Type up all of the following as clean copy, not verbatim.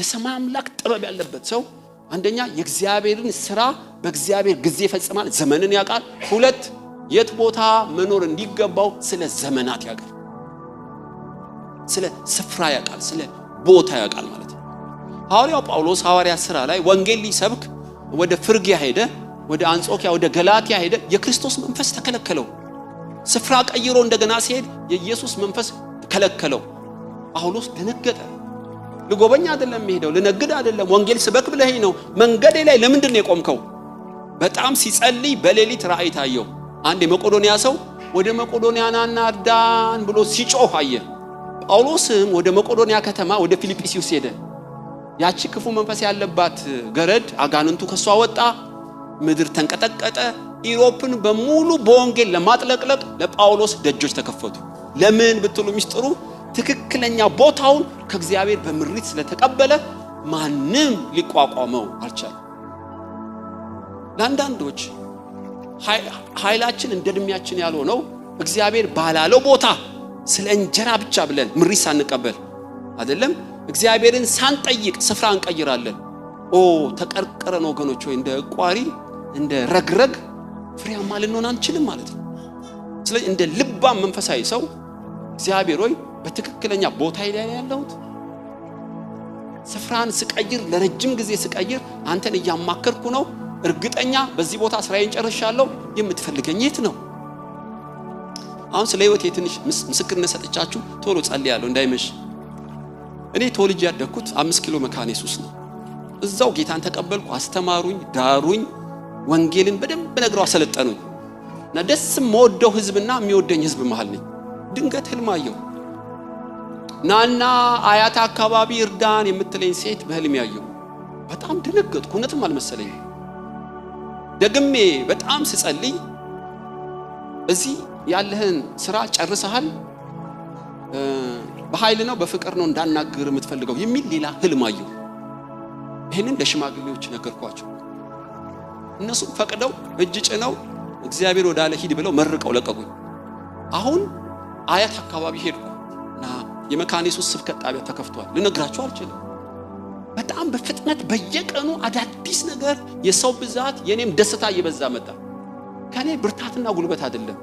የሰማይ አምላክ ጥበብ ያለበት ሰው አንደኛ የእግዚአብሔርን ስራ በእግዚአብሔር ጊዜ ይፈጽማል፣ ዘመንን ያውቃል። ሁለት የት ቦታ መኖር እንዲገባው ስለ ዘመናት ያውቃል፣ ስለ ስፍራ ያውቃል፣ ስለ ቦታ ያውቃል ማለት ነው። ሐዋርያው ጳውሎስ ሐዋርያ ሥራ ላይ ወንጌል ሊሰብክ ወደ ፍርግያ ሄደ፣ ወደ አንጾኪያ ወደ ገላትያ ሄደ። የክርስቶስ መንፈስ ተከለከለው። ስፍራ ቀይሮ እንደገና ሲሄድ የኢየሱስ መንፈስ ከለከለው። ጳውሎስ ደነገጠ። ልጎበኛ አይደለም ሄደው፣ ልነግድ አይደለም፣ ወንጌል ስበክ ብለህ ነው። መንገዴ ላይ ለምንድን ነው የቆምከው? በጣም ሲጸልይ በሌሊት ራእይ ታየው። አንድ የመቄዶንያ ሰው ወደ መቄዶንያ ናና እርዳን ብሎ ሲጮህ አየ። ጳውሎስም ወደ መቄዶንያ ከተማ ወደ ፊልጵስዩስ ሄደ። ያቺ ክፉ መንፈስ ያለባት ገረድ አጋንንቱ ከሷ ወጣ። ምድር ተንቀጠቀጠ። ኢሮፕን በሙሉ በወንጌል ለማጥለቅለቅ ለጳውሎስ ደጆች ተከፈቱ። ለምን ብትሉ ሚስጥሩ ትክክለኛ ቦታውን ከእግዚአብሔር በምሪት ስለተቀበለ ማንም ሊቋቋመው አልቻለም። ለአንዳንዶች ኃይላችን እንደ እድሜያችን ያልሆነው እግዚአብሔር ባላለው ቦታ ስለ እንጀራ ብቻ ብለን ምሪት ሳንቀበል አይደለም፣ እግዚአብሔርን ሳንጠይቅ ስፍራ እንቀይራለን። ተቀርቀረን ወገኖች ሆይ እንደ ቋሪ እንደ ረግረግ ፍሬያማ ልንሆን አንችልም ማለት ነው። ስለዚህ እንደ ልባም መንፈሳዊ ሰው እግዚአብሔር ሆይ በትክክለኛ ቦታ ላይ ያለሁት ስፍራን ስቀይር ለረጅም ጊዜ ስቀይር አንተን እያማከርኩ ነው። እርግጠኛ በዚህ ቦታ ስራዬን ጨርሻለሁ። የምትፈልገኝ የት ነው? አሁን ስለ ህይወቴ ትንሽ ምስክርነት ሰጥቻችሁ ቶሎ ጸልያለሁ እንዳይመሽ። እኔ ተወልጄ ያደግኩት 5 ኪሎ መካነ ኢየሱስ ነው። እዛው ጌታን ተቀበልኩ፣ አስተማሩኝ፣ ዳሩኝ፣ ወንጌልን በደንብ ነግረው አሰለጠኑኝ እና ደስ የምወደው ህዝብና የሚወደኝ ህዝብ መሃል ነኝ። ድንገት ህልም አየሁ። ናና አያት አካባቢ እርዳን የምትለኝ ሴት በህልም ያየሁ። በጣም ደነገጥኩ። እውነትም አልመሰለኝም። ደግሜ በጣም ስጸልይ እዚህ ያለህን ስራ ጨርሰሃል፣ በኃይል ነው በፍቅር ነው እንዳናግር የምትፈልገው የሚል ሌላ ህልም አየሁ። ይሄንን ለሽማግሌዎች ነገርኳቸው። እነሱ ፈቅደው እጅ ጭነው እግዚአብሔር ወዳለ ሂድ ብለው መርቀው ለቀቁኝ። አሁን አያት አካባቢ ሄድኩና የመካነ ኢየሱስ ስብከት ጣቢያ ተከፍቷል። ልነግራችሁ አልችልም። በጣም በፍጥነት በየቀኑ አዳዲስ ነገር፣ የሰው ብዛት፣ የኔም ደስታ እየበዛ መጣ። ከኔ ብርታትና ጉልበት አይደለም፣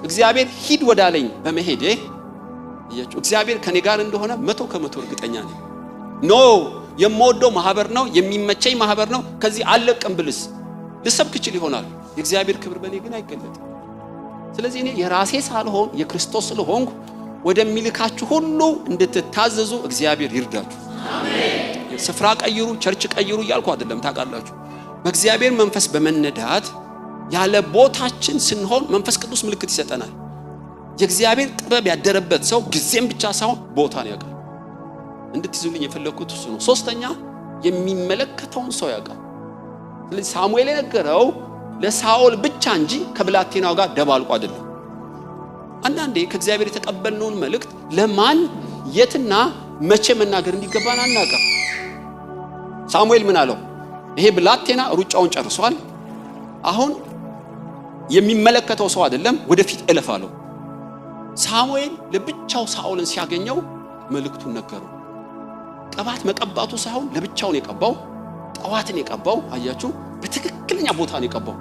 እግዚአብሔር ሂድ ወዳለኝ በመሄዴ እግዚአብሔር ከኔ ጋር እንደሆነ 100% እርግጠኛ ነኝ። የምወደው ማህበር ነው፣ የሚመቸኝ ማህበር ነው። ከዚህ አለቅም ብልስ ልሰብክ ይችል ይሆናል። የእግዚአብሔር ክብር በእኔ ግን አይገለጥም። ስለዚህ እኔ የራሴ ሳልሆን የክርስቶስ ስለሆንኩ ወደሚልካችሁ ሁሉ እንድትታዘዙ እግዚአብሔር ይርዳችሁ። አሜን። ስፍራ ቀይሩ፣ ቸርች ቀይሩ እያልኩ አይደለም። ታውቃላችሁ፣ በእግዚአብሔር መንፈስ በመነዳት ያለ ቦታችን ስንሆን መንፈስ ቅዱስ ምልክት ይሰጠናል። የእግዚአብሔር ጥበብ ያደረበት ሰው ጊዜም ብቻ ሳይሆን ቦታን ያውቃል። እንድትይዙልኝ የፈለኩት እሱ ነው። ሶስተኛ የሚመለከተውን ሰው ያውቃል። ስለዚህ ሳሙኤል የነገረው ለሳኦል ብቻ እንጂ ከብላቴናው ጋር ደባልቆ አይደለም። አንዳንዴ ከእግዚአብሔር የተቀበልነውን መልእክት ለማን የትና መቼ መናገር እንዲገባን አናውቅም። ሳሙኤል ምን አለው? ይሄ ብላቴና ሩጫውን ጨርሷል፣ አሁን የሚመለከተው ሰው አይደለም፣ ወደፊት እለፍ አለው። ሳሙኤል ለብቻው ሳኦልን ሲያገኘው መልእክቱን ነገረው። ቅባት መቀባቱ ሳይሆን ለብቻውን የቀባው፣ ጠዋትን የቀባው፣ አያችሁ፣ በትክክለኛ ቦታ ነው የቀባው።